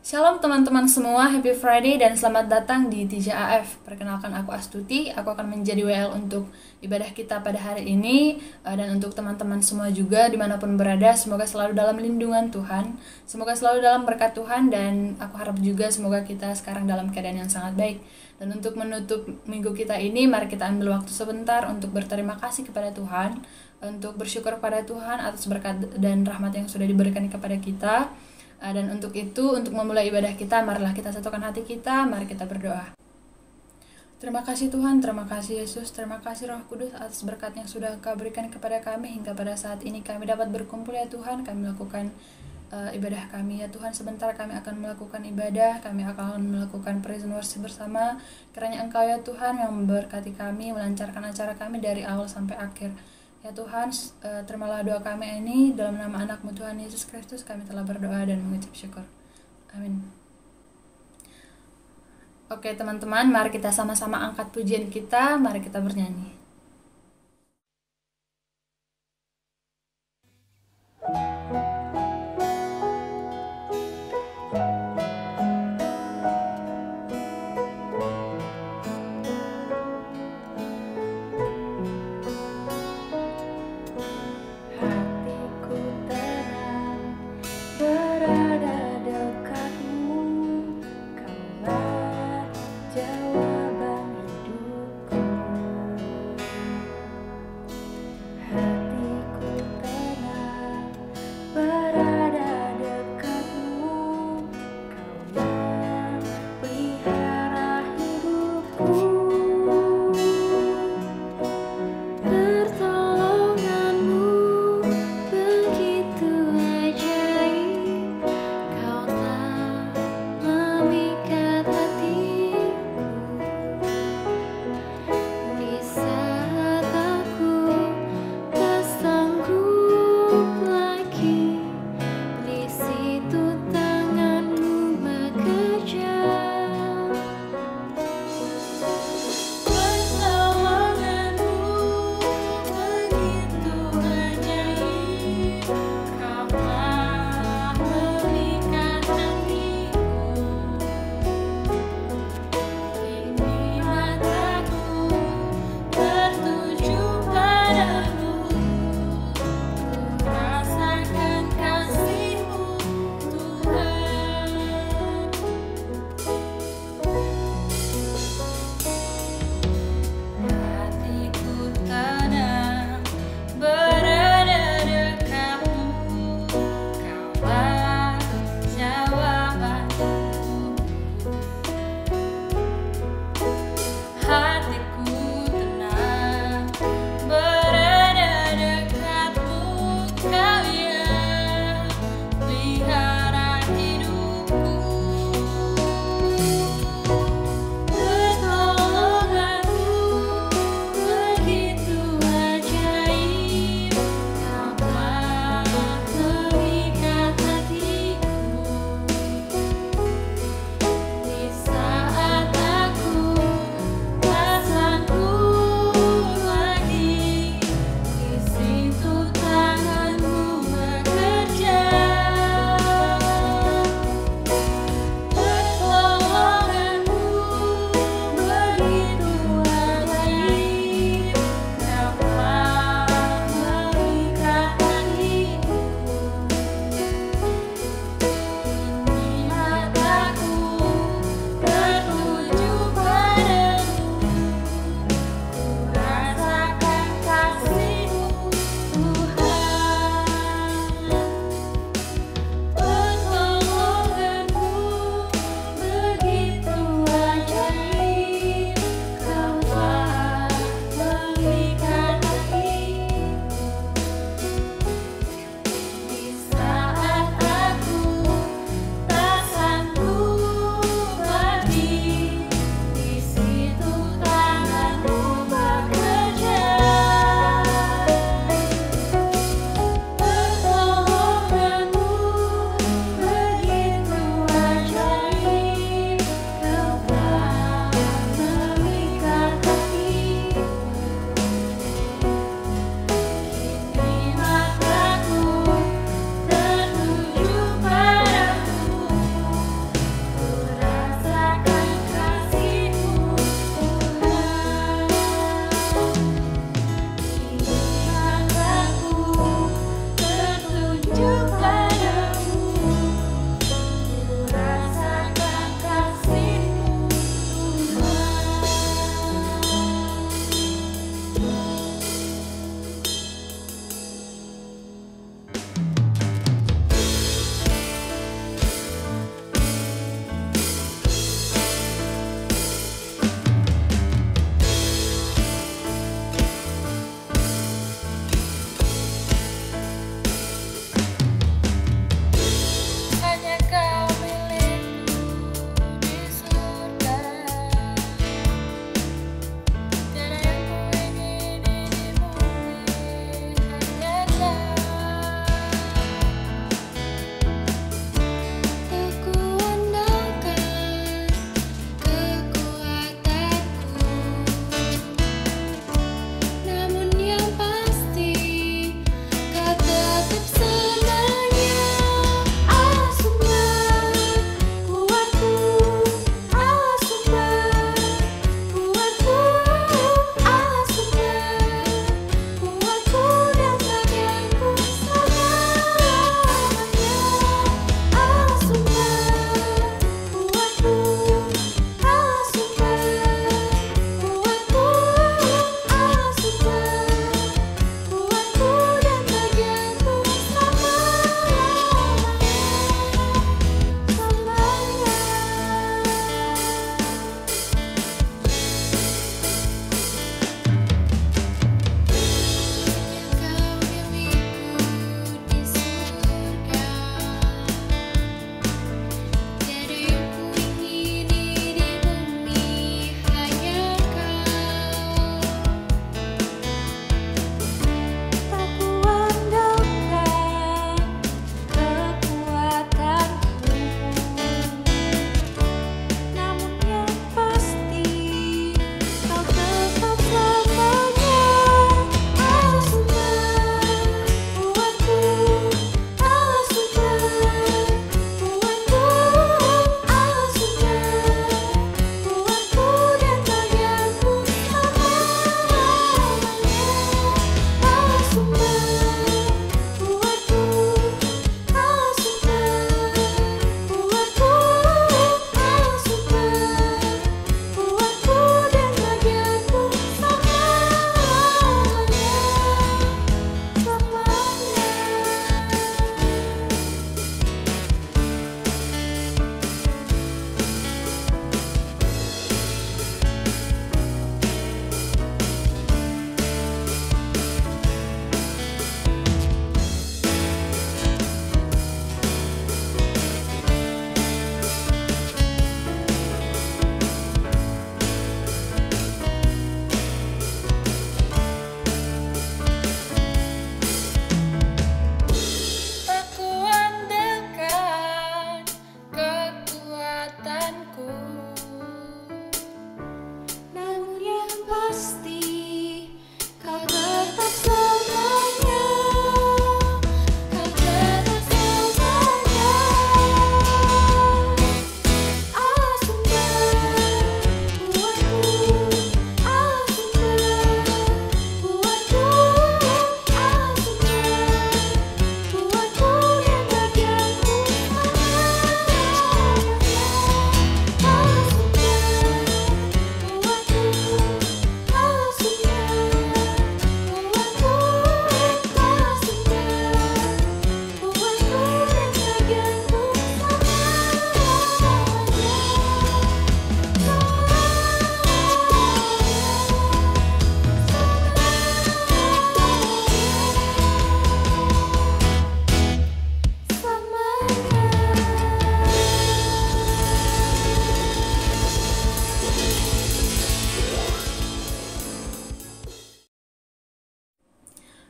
Shalom teman-teman semua, Happy Friday dan selamat datang di TJAF. Perkenalkan aku Astuti, aku akan menjadi WL untuk ibadah kita pada hari ini. Dan untuk teman-teman semua juga dimanapun berada, semoga selalu dalam lindungan Tuhan, semoga selalu dalam berkat Tuhan, dan aku harap juga semoga kita sekarang dalam keadaan yang sangat baik. Dan untuk menutup minggu kita ini, mari kita ambil waktu sebentar untuk berterima kasih kepada Tuhan, untuk bersyukur kepada Tuhan atas berkat dan rahmat yang sudah diberikan kepada kita. Dan untuk itu, untuk memulai ibadah kita, marilah kita satukan hati kita, mari kita berdoa. Terima kasih Tuhan, terima kasih Yesus, terima kasih Roh Kudus atas berkat yang sudah Engkau berikan kepada kami hingga pada saat ini kami dapat berkumpul ya Tuhan. Kami melakukan ibadah kami ya Tuhan. Sebentar kami akan melakukan ibadah, kami akan melakukan praise and worship bersama. Kiranya Engkau ya Tuhan yang memberkati kami, melancarkan acara kami dari awal sampai akhir. Ya Tuhan, terimalah doa kami ini dalam nama anak-Mu Tuhan Yesus Kristus. Kami telah berdoa dan mengucap syukur. Amin. Oke teman-teman, mari kita sama-sama angkat pujian kita. Mari kita bernyanyi.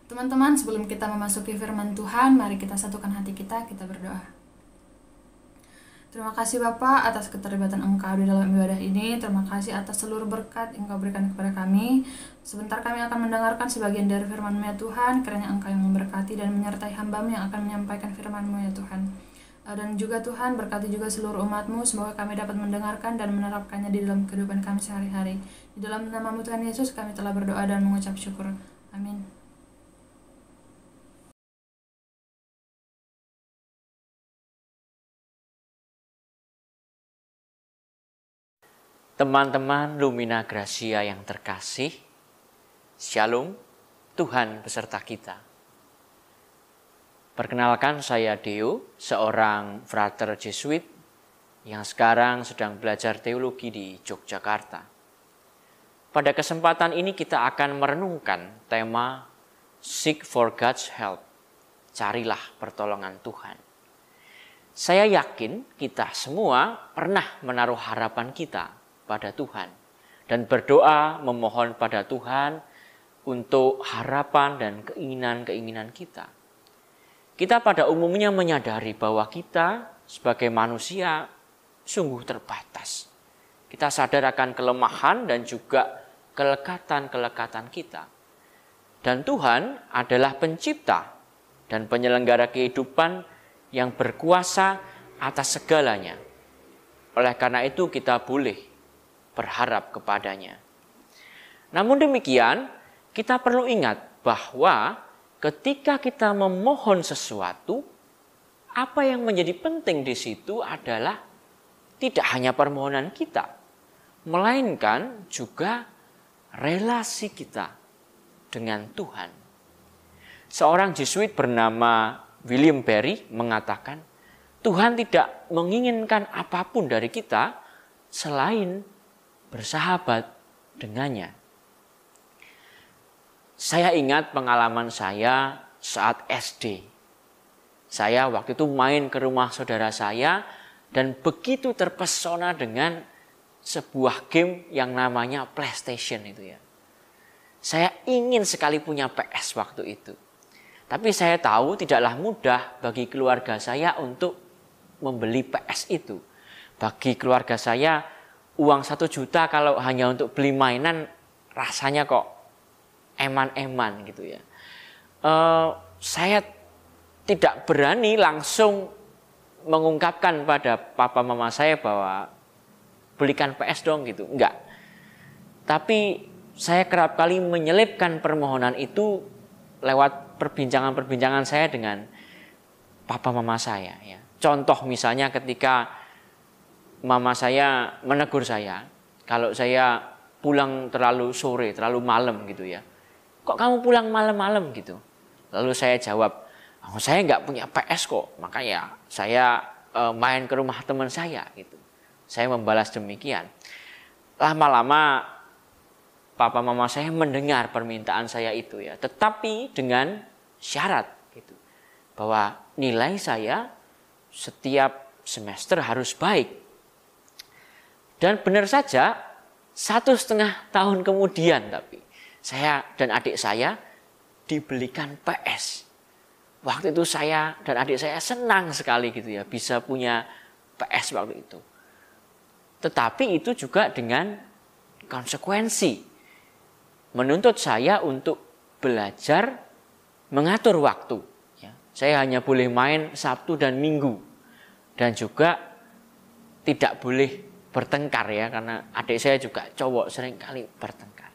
Teman-teman, sebelum kita memasuki firman Tuhan, mari kita satukan hati kita berdoa. Terima kasih Bapak atas keterlibatan Engkau di dalam ibadah ini. Terima kasih atas seluruh berkat yang Engkau berikan kepada kami. Sebentar kami akan mendengarkan sebagian dari firman-Mu ya Tuhan. Kiranya Engkau yang memberkati dan menyertai hamba-Mu yang akan menyampaikan firman-Mu ya Tuhan. Dan juga Tuhan, berkati juga seluruh umat-Mu. Semoga kami dapat mendengarkan dan menerapkannya di dalam kehidupan kami sehari-hari. Di dalam nama-Mu Tuhan Yesus kami telah berdoa dan mengucap syukur. Amin. Teman-teman Lumina Gracia yang terkasih, Shalom, Tuhan beserta kita. Perkenalkan, saya Deo, seorang frater Jesuit yang sekarang sedang belajar teologi di Yogyakarta. Pada kesempatan ini kita akan merenungkan tema Seek for God's Help, carilah pertolongan Tuhan. Saya yakin kita semua pernah menaruh harapan kita pada Tuhan dan berdoa memohon pada Tuhan untuk harapan dan keinginan-keinginan kita. Kita pada umumnya menyadari bahwa kita sebagai manusia sungguh terbatas. Kita sadar akan kelemahan dan juga kelekatan-kelekatan kita. Dan Tuhan adalah pencipta dan penyelenggara kehidupan yang berkuasa atas segalanya. Oleh karena itu kita boleh berharap kepadanya. Namun demikian, kita perlu ingat bahwa ketika kita memohon sesuatu, apa yang menjadi penting di situ adalah tidak hanya permohonan kita, melainkan juga relasi kita dengan Tuhan. Seorang Jesuit bernama William Barry mengatakan, Tuhan tidak menginginkan apapun dari kita selain bersahabat dengannya. Saya ingat pengalaman saya saat SD. Saya waktu itu main ke rumah saudara saya dan begitu terpesona dengan sebuah game yang namanya PlayStation itu ya. Saya ingin sekali punya PS waktu itu. Tapi saya tahu tidaklah mudah bagi keluarga saya untuk membeli PS itu. Bagi keluarga saya, uang 1 juta kalau hanya untuk beli mainan rasanya kok eman-eman gitu ya. Saya tidak berani langsung mengungkapkan pada papa mama saya bahwa belikan PS dong gitu, enggak. Tapi saya kerap kali menyelipkan permohonan itu lewat perbincangan-perbincangan saya dengan papa mama saya ya. Contoh misalnya ketika mama saya menegur saya kalau saya pulang terlalu sore, terlalu malam gitu ya. Kok kamu pulang malam-malam gitu? Lalu saya jawab, oh, saya nggak punya PS kok, makanya saya main ke rumah teman saya gitu. Saya membalas demikian. Lama-lama papa mama saya mendengar permintaan saya itu ya, tetapi dengan syarat gitu, bahwa nilai saya setiap semester harus baik. Dan benar saja 1,5 tahun kemudian tapi saya dan adik saya dibelikan PS. Waktu itu saya dan adik saya senang sekali gitu ya bisa punya PS waktu itu. Tetapi itu juga dengan konsekuensi. menuntut saya untuk belajar mengatur waktu. Saya hanya boleh main Sabtu dan Minggu. Dan juga tidak boleh bertengkar ya, karena adik saya juga cowok, seringkali bertengkar.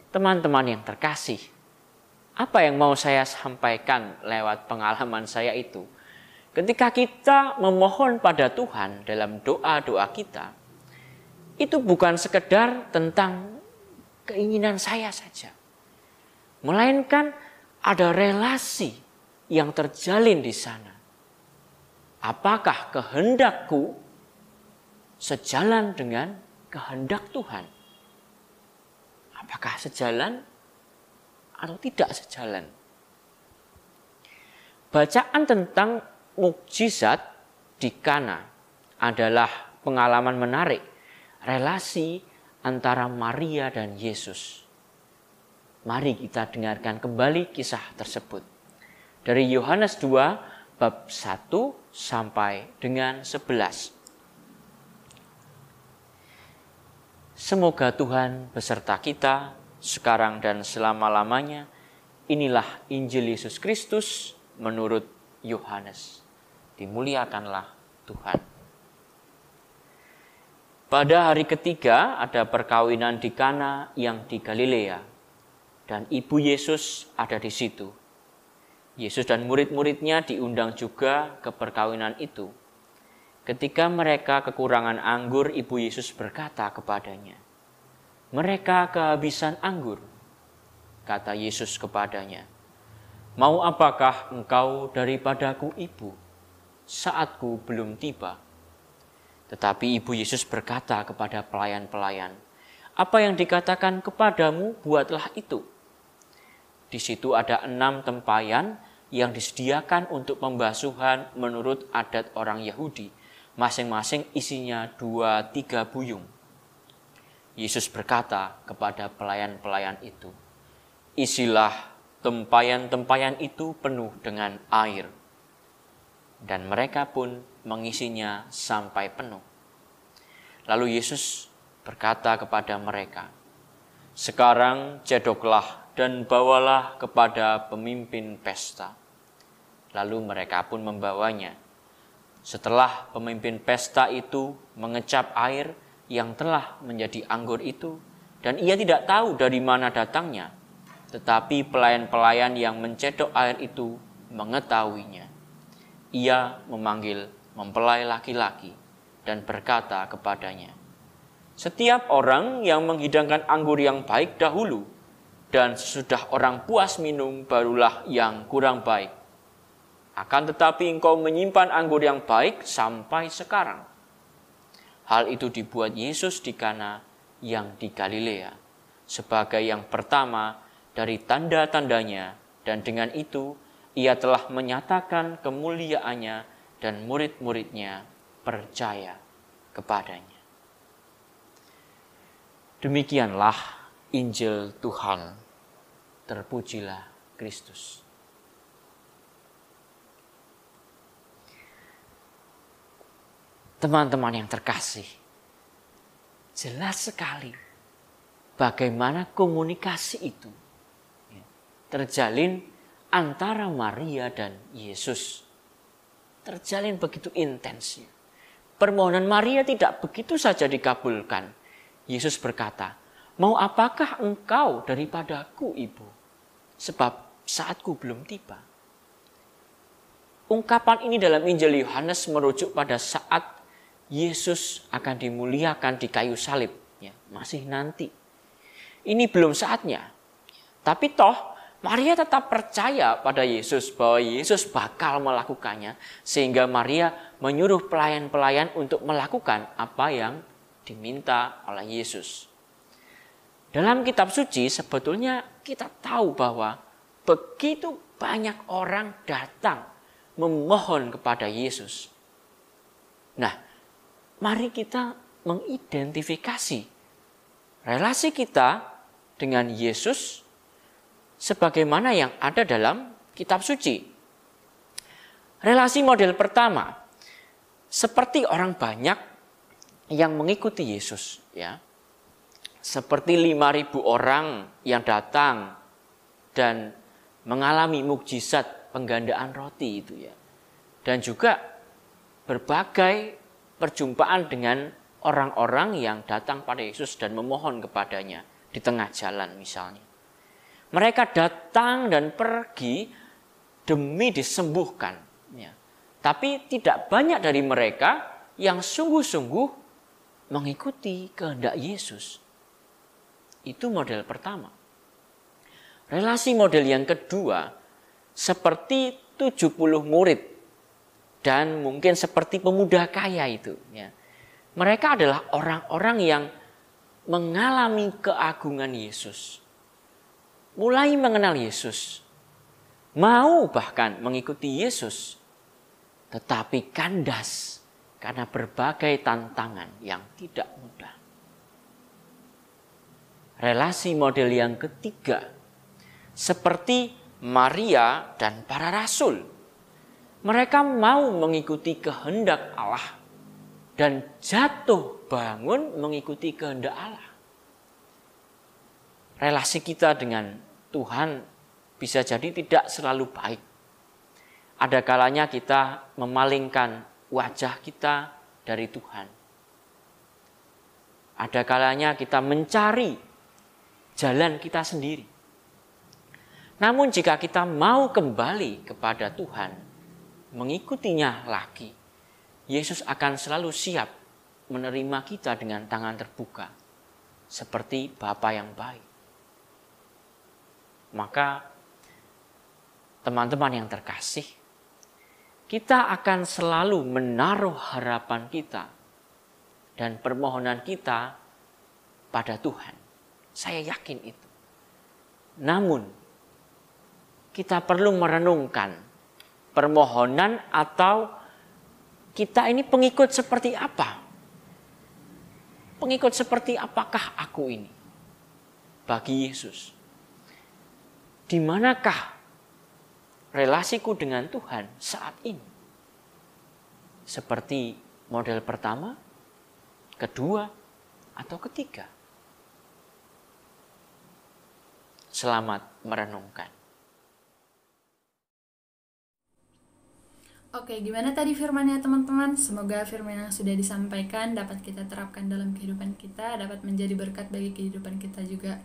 Teman-teman yang terkasih, apa yang mau saya sampaikan lewat pengalaman saya itu? Ketika kita memohon pada Tuhan dalam doa-doa kita, itu bukan sekedar tentang keinginan saya saja. Melainkan ada relasi yang terjalin di sana. Apakah kehendakku sejalan dengan kehendak Tuhan? Apakah sejalan atau tidak sejalan? Bacaan tentang mukjizat di Kana adalah pengalaman menarik relasi antara Maria dan Yesus. Mari kita dengarkan kembali kisah tersebut. Dari Yohanes 2 bab 1 sampai dengan 11. Semoga Tuhan beserta kita sekarang dan selama-lamanya. Inilah Injil Yesus Kristus menurut Yohanes. Dimuliakanlah Tuhan. Pada hari ketiga ada perkawinan di Kana yang di Galilea. Dan ibu Yesus ada di situ. Yesus dan murid-muridnya diundang juga ke perkawinan itu. Ketika mereka kekurangan anggur, ibu Yesus berkata kepadanya, "Mereka kehabisan anggur." Kata Yesus kepadanya, "Mau apakah engkau daripadaku, ibu? Saatku belum tiba." Tetapi ibu Yesus berkata kepada pelayan-pelayan, "Apa yang dikatakan kepadamu, buatlah itu." Di situ ada 6 tempayan yang disediakan untuk pembasuhan menurut adat orang Yahudi. Masing-masing isinya 2-3 buyung. Yesus berkata kepada pelayan-pelayan itu, "Isilah tempayan-tempayan itu penuh dengan air." Dan mereka pun mengisinya sampai penuh. Lalu Yesus berkata kepada mereka, "Sekarang cedoklah dan bawalah kepada pemimpin pesta." Lalu mereka pun membawanya. Setelah pemimpin pesta itu mengecap air yang telah menjadi anggur itu, dan ia tidak tahu dari mana datangnya, tetapi pelayan-pelayan yang mencedok air itu mengetahuinya. Ia memanggil mempelai laki-laki dan berkata kepadanya, "Setiap orang yang menghidangkan anggur yang baik dahulu, dan sesudah orang puas minum barulah yang kurang baik. Akan tetapi engkau menyimpan anggur yang baik sampai sekarang." Hal itu dibuat Yesus di Kana yang di Galilea sebagai yang pertama dari tanda-tandanya, dan dengan itu ia telah menyatakan kemuliaannya dan murid-muridnya percaya kepadanya. Demikianlah Injil Tuhan. Terpujilah Kristus. Teman-teman yang terkasih, jelas sekali bagaimana komunikasi itu terjalin antara Maria dan Yesus. Terjalin begitu intensnya. Permohonan Maria tidak begitu saja dikabulkan. Yesus berkata, "Mau apakah engkau daripadaku, ibu? Sebab saatku belum tiba." Ungkapan ini dalam Injil Yohanes merujuk pada saat Yesus akan dimuliakan di kayu salib. Masih nanti. Ini belum saatnya. Tapi toh Maria tetap percaya pada Yesus bahwa Yesus bakal melakukannya. Sehingga Maria menyuruh pelayan-pelayan untuk melakukan apa yang diminta oleh Yesus. Dalam kitab suci sebetulnya kita tahu bahwa begitu banyak orang datang memohon kepada Yesus. Nah, mari kita mengidentifikasi relasi kita dengan Yesus sebagaimana yang ada dalam kitab suci. Relasi model pertama, seperti orang banyak yang mengikuti Yesus, ya. seperti 5.000 orang yang datang dan mengalami mukjizat penggandaan roti itu ya. Dan juga berbagai perjumpaan dengan orang-orang yang datang pada Yesus dan memohon kepadanya di tengah jalan misalnya. Mereka datang dan pergi demi disembuhkan. Ya. Tapi tidak banyak dari mereka yang sungguh-sungguh mengikuti kehendak Yesus. Itu model pertama. Relasi model yang kedua, seperti 70 murid dan mungkin seperti pemuda kaya itu. Ya. Mereka adalah orang-orang yang mengalami keagungan Yesus. Mulai mengenal Yesus. Mau bahkan mengikuti Yesus. Tetapi kandas karena berbagai tantangan yang tidak mudah. Relasi model yang ketiga, seperti Maria dan para rasul. Mereka mau mengikuti kehendak Allah dan jatuh bangun mengikuti kehendak Allah. Relasi kita dengan Tuhan bisa jadi tidak selalu baik. Ada kalanya kita memalingkan wajah kita dari Tuhan. Ada kalanya kita mencari jalan kita sendiri. Namun jika kita mau kembali kepada Tuhan, mengikutinya lagi, Yesus akan selalu siap menerima kita dengan tangan terbuka, seperti Bapa yang baik. Maka teman-teman yang terkasih, kita akan selalu menaruh harapan kita dan permohonan kita pada Tuhan. Saya yakin itu. Namun, kita perlu merenungkan permohonan atau kita ini pengikut seperti apa? Pengikut seperti apakah aku ini bagi Yesus? Di manakah relasiku dengan Tuhan saat ini? Seperti model pertama, kedua, atau ketiga? Selamat merenungkan. Oke, gimana tadi firmannya teman-teman? Semoga firman yang sudah disampaikan dapat kita terapkan dalam kehidupan kita, dapat menjadi berkat bagi kehidupan kita juga.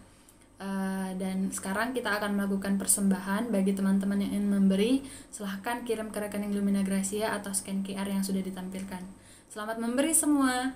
Dan sekarang kita akan melakukan persembahan bagi teman-teman yang ingin memberi. Silahkan kirim ke rekening Lumina Gracia atau scan QR yang sudah ditampilkan. Selamat memberi semua.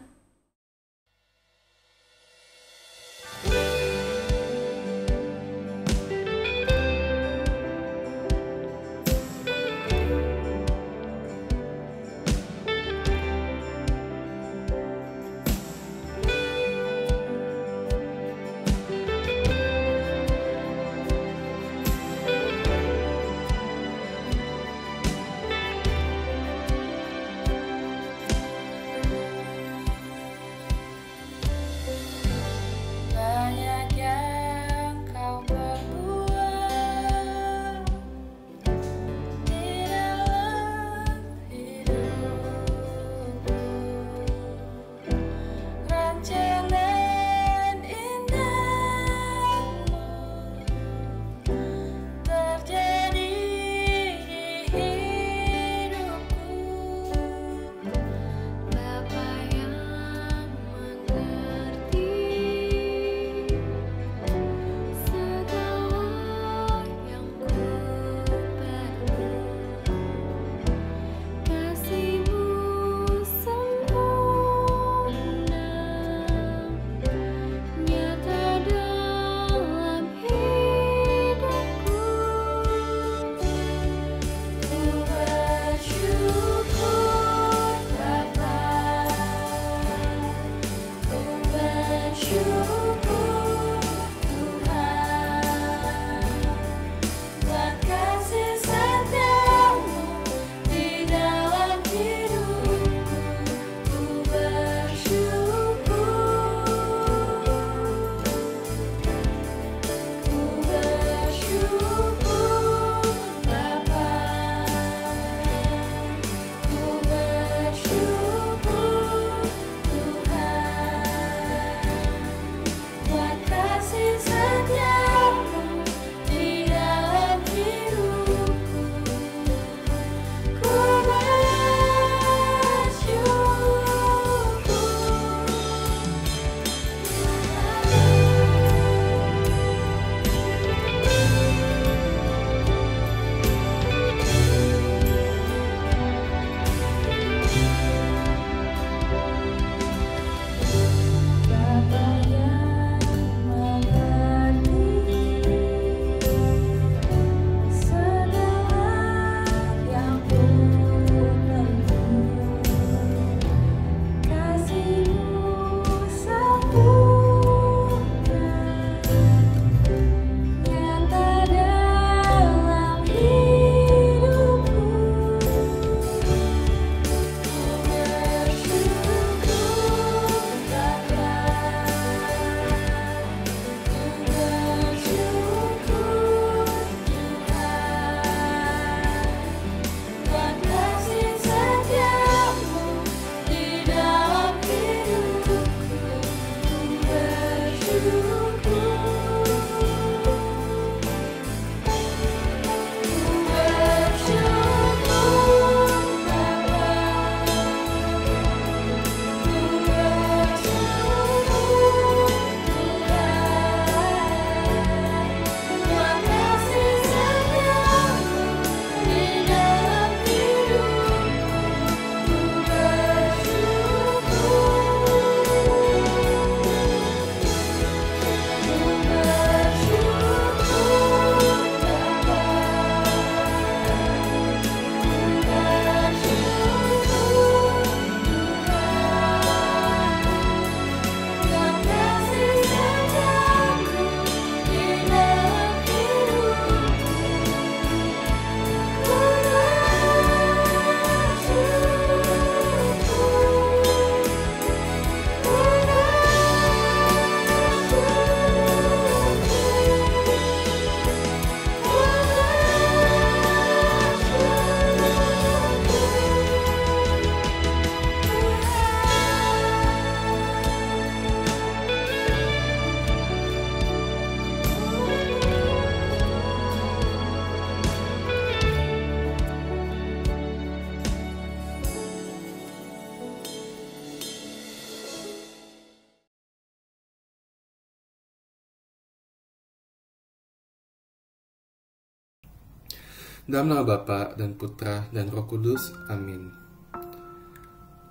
Dalam nama Bapa dan Putra dan Roh Kudus. Amin.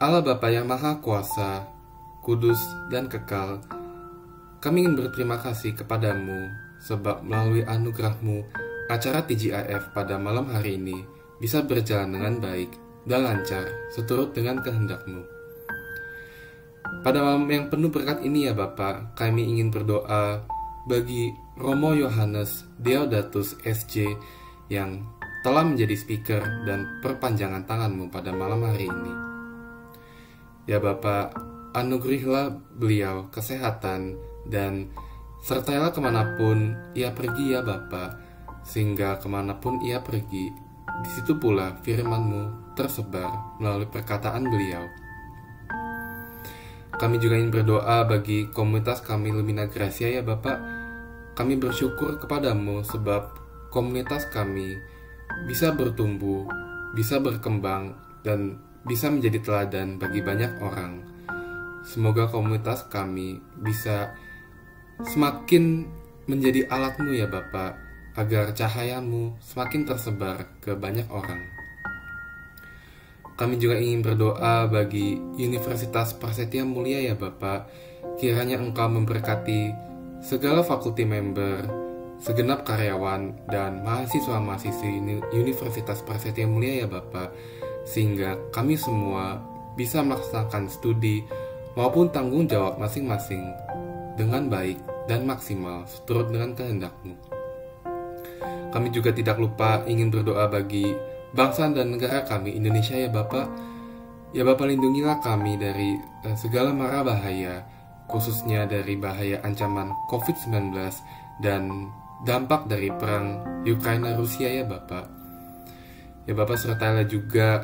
Allah Bapa yang Maha Kuasa, Kudus dan Kekal, kami ingin berterima kasih kepadamu sebab melalui anugerah-Mu, acara TGIF pada malam hari ini bisa berjalan dengan baik dan lancar seturut dengan kehendak-Mu. Pada malam yang penuh berkat ini ya Bapa, kami ingin berdoa bagi Romo Yohanes Deodatus SJ yang telah menjadi speaker dan perpanjangan tangan-Mu pada malam hari ini. Ya Bapa, anugerahilah beliau kesehatan dan sertailah kemanapun ia pergi ya Bapa, sehingga kemanapun ia pergi, di situ pula firman-Mu tersebar melalui perkataan beliau. Kami juga ingin berdoa bagi komunitas kami Lumina Gracia ya Bapak. Kami bersyukur kepadamu sebab komunitas kami bisa bertumbuh, bisa berkembang, dan bisa menjadi teladan bagi banyak orang. Semoga komunitas kami bisa semakin menjadi alat-Mu ya Bapak, agar cahaya-Mu semakin tersebar ke banyak orang. Kami juga ingin berdoa bagi Universitas Prasetya Mulia ya Bapak. Kiranya Engkau memberkati segala fakulti member, segenap karyawan, dan mahasiswa-mahasiswi Universitas Prasetya Mulia ya Bapak, sehingga kami semua bisa melaksanakan studi maupun tanggung jawab masing-masing dengan baik dan maksimal seturut dengan kehendak-Mu. Kami juga tidak lupa ingin berdoa bagi bangsa dan negara kami Indonesia ya Bapak. Ya Bapak, lindungilah kami dari segala mara bahaya, khususnya dari bahaya ancaman COVID-19 dan dampak dari perang Ukraina-Rusia ya Bapak. Ya Bapak, sertailah juga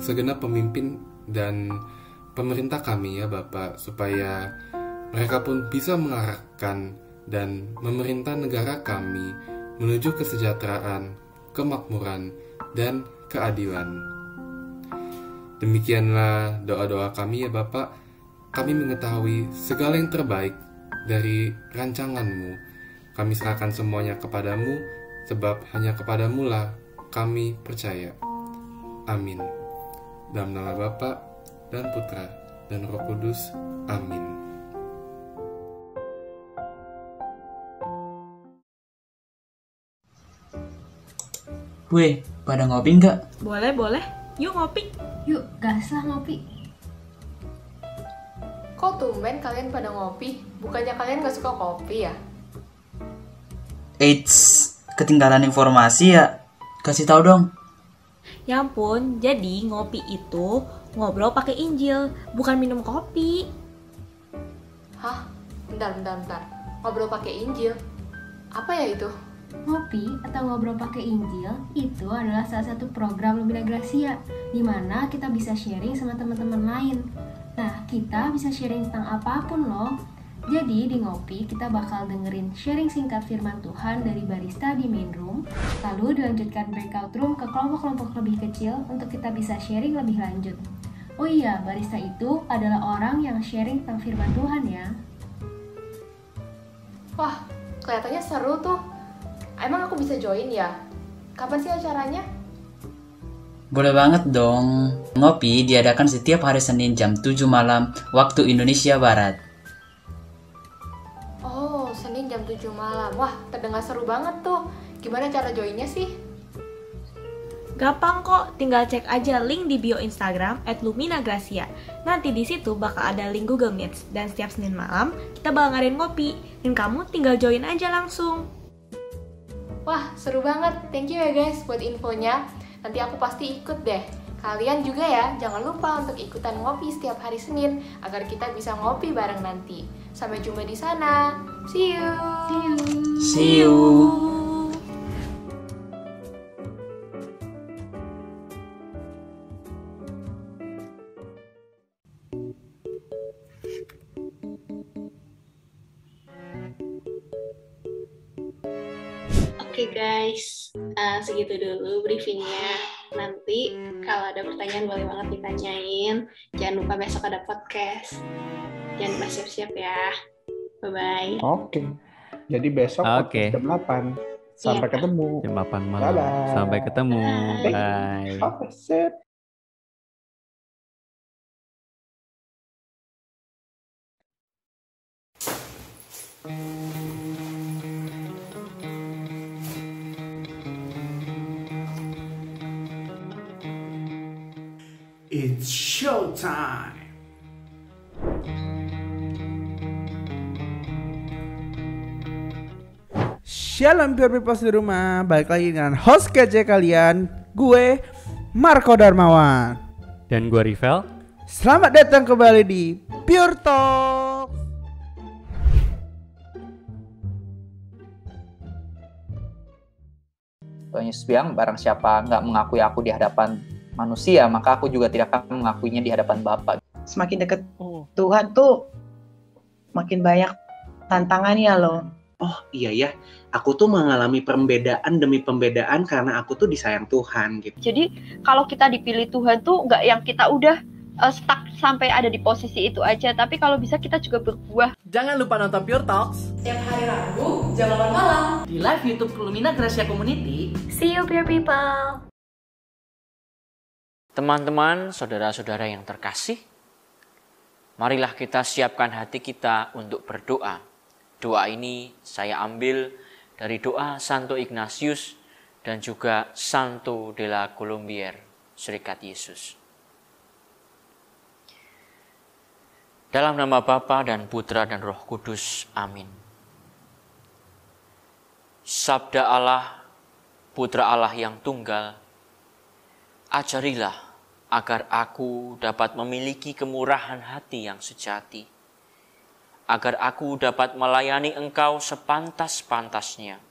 segenap pemimpin dan pemerintah kami ya Bapak, supaya mereka pun bisa mengarahkan dan memerintah negara kami menuju kesejahteraan, kemakmuran, dan keadilan. Demikianlah doa-doa kami ya Bapak. Kami mengetahui segala yang terbaik dari rancangan-Mu. Kami serahkan semuanya kepadamu, sebab hanya kepadamu lah kami percaya. Amin. Dalam nama Bapa dan Putra dan Roh Kudus. Amin. Weh, pada ngopi nggak? Boleh, boleh. Yuk ngopi. Yuk, gas lah ngopi. Kok tumben kalian pada ngopi? Bukannya kalian gak suka kopi ya? Eits, ketinggalan informasi ya? Kasih tahu dong. Ya ampun, jadi ngopi itu ngobrol pakai Injil, bukan minum kopi. Hah? Bentar. Ngobrol pakai Injil? Apa ya itu? Ngopi atau ngobrol pakai Injil itu adalah salah satu program Lumina Gracia, di mana kita bisa sharing sama teman-teman lain. Nah, kita bisa sharing tentang apapun loh. Jadi di Ngopi kita bakal dengerin sharing singkat firman Tuhan dari barista di main room, lalu dilanjutkan breakout room ke kelompok-kelompok lebih kecil untuk kita bisa sharing lebih lanjut. Oh iya, barista itu adalah orang yang sharing tentang firman Tuhan ya. Wah, kelihatannya seru tuh. Emang aku bisa join ya? Kapan sih acaranya? Boleh banget dong. Ngopi diadakan setiap hari Senin jam 7 malam waktu Indonesia Barat. Oh, Senin jam 7 malam. Wah, terdengar seru banget tuh. Gimana cara joinnya sih? Gampang kok, tinggal cek aja link di bio Instagram @luminagracia. Nanti di situ bakal ada link Google Meets dan setiap Senin malam kita bakal ngadain ngopi dan kamu tinggal join aja langsung. Wah, seru banget. Thank you ya guys buat infonya. Nanti aku pasti ikut deh. Kalian juga ya, jangan lupa untuk ikutan ngopi setiap hari Senin agar kita bisa ngopi bareng nanti. Sampai jumpa di sana. See you. See you. Oke guys, segitu dulu briefingnya. Nanti kalau ada pertanyaan boleh banget ditanyain. Jangan lupa besok ada podcast. Jangan lupa siap-siap ya. Bye-bye. Oke. Jadi besok podcast jam 8. Sampai Iya. ketemu. Jam 8 malam. Bye-bye. Sampai ketemu. Bye. Bye. Oh, shit. It's showtime. Shalom Pure People di rumah. Balik lagi dengan host kece kalian, gue Marco Darmawan. Dan gue Rivel. Selamat datang kembali di Pure Talk. Tuhan Yesus bilang, barang siapa nggak mengakui aku di hadapan manusia, maka aku juga tidak akan mengakuinya di hadapan Bapa. Semakin dekat Tuhan tuh makin banyak tantangannya loh. Oh iya ya, aku tuh mengalami pembedaan demi pembedaan karena aku tuh disayang Tuhan gitu. Jadi kalau kita dipilih Tuhan tuh nggak yang kita udah stuck sampai ada di posisi itu aja, tapi kalau bisa kita juga berbuah. Jangan lupa nonton Pure Talks setiap hari Rabu jam 8 malam di live YouTube Lumina Gracia Community. See you Pure People. Teman-teman, saudara-saudara yang terkasih, marilah kita siapkan hati kita untuk berdoa. Doa ini saya ambil dari doa Santo Ignatius dan juga Santo de la Colombière, Serikat Yesus. Dalam nama Bapa dan Putra dan Roh Kudus, amin. Sabda Allah, Putra Allah yang tunggal, ajarilah agar aku dapat memiliki kemurahan hati yang sejati, agar aku dapat melayani Engkau sepantas-pantasnya,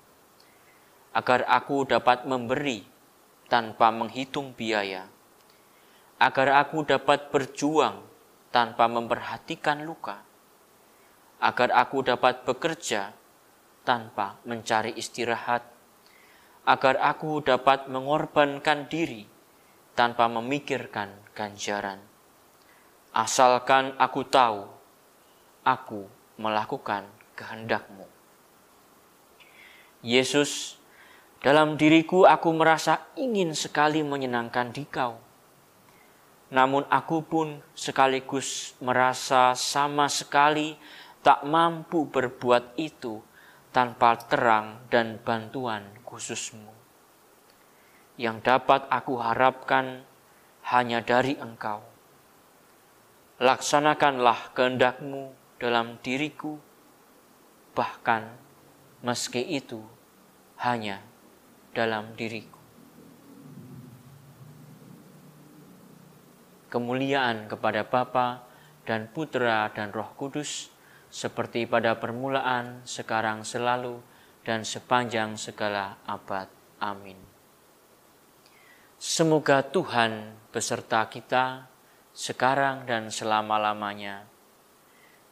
agar aku dapat memberi tanpa menghitung biaya, agar aku dapat berjuang tanpa memperhatikan luka, agar aku dapat bekerja tanpa mencari istirahat, agar aku dapat mengorbankan diri tanpa memikirkan ganjaran. Asalkan aku tahu, aku melakukan kehendak-Mu. Yesus, dalam diriku aku merasa ingin sekali menyenangkan Dikau. Namun aku pun sekaligus merasa sama sekali tak mampu berbuat itu tanpa terang dan bantuan khusus-Mu. Yang dapat aku harapkan hanya dari Engkau. Laksanakanlah kehendak-Mu dalam diriku, bahkan meski itu hanya dalam diriku. Kemuliaan kepada Bapa dan Putra dan Roh Kudus, seperti pada permulaan, sekarang, selalu, dan sepanjang segala abad. Amin. Semoga Tuhan beserta kita sekarang dan selama-lamanya.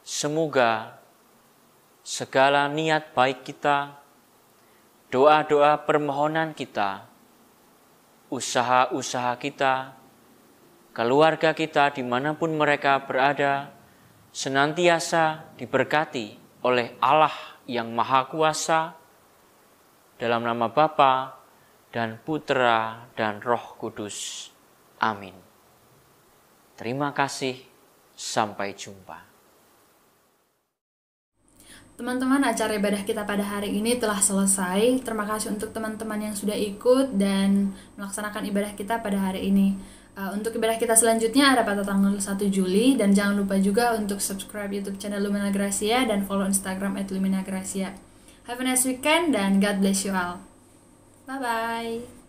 Semoga segala niat baik kita, doa-doa permohonan kita, usaha-usaha kita, keluarga kita dimanapun mereka berada, senantiasa diberkati oleh Allah yang Maha Kuasa, dalam nama Bapa dan Putra dan Roh Kudus. Amin. Terima kasih, sampai jumpa. Teman-teman, acara ibadah kita pada hari ini telah selesai. Terima kasih untuk teman-teman yang sudah ikut dan melaksanakan ibadah kita pada hari ini. Untuk ibadah kita selanjutnya ada pada tanggal 1 Juli. Dan jangan lupa juga untuk subscribe YouTube channel Lumina Gracia dan follow Instagram @lumina gracia. Have a nice weekend dan God bless you all. Bye-bye.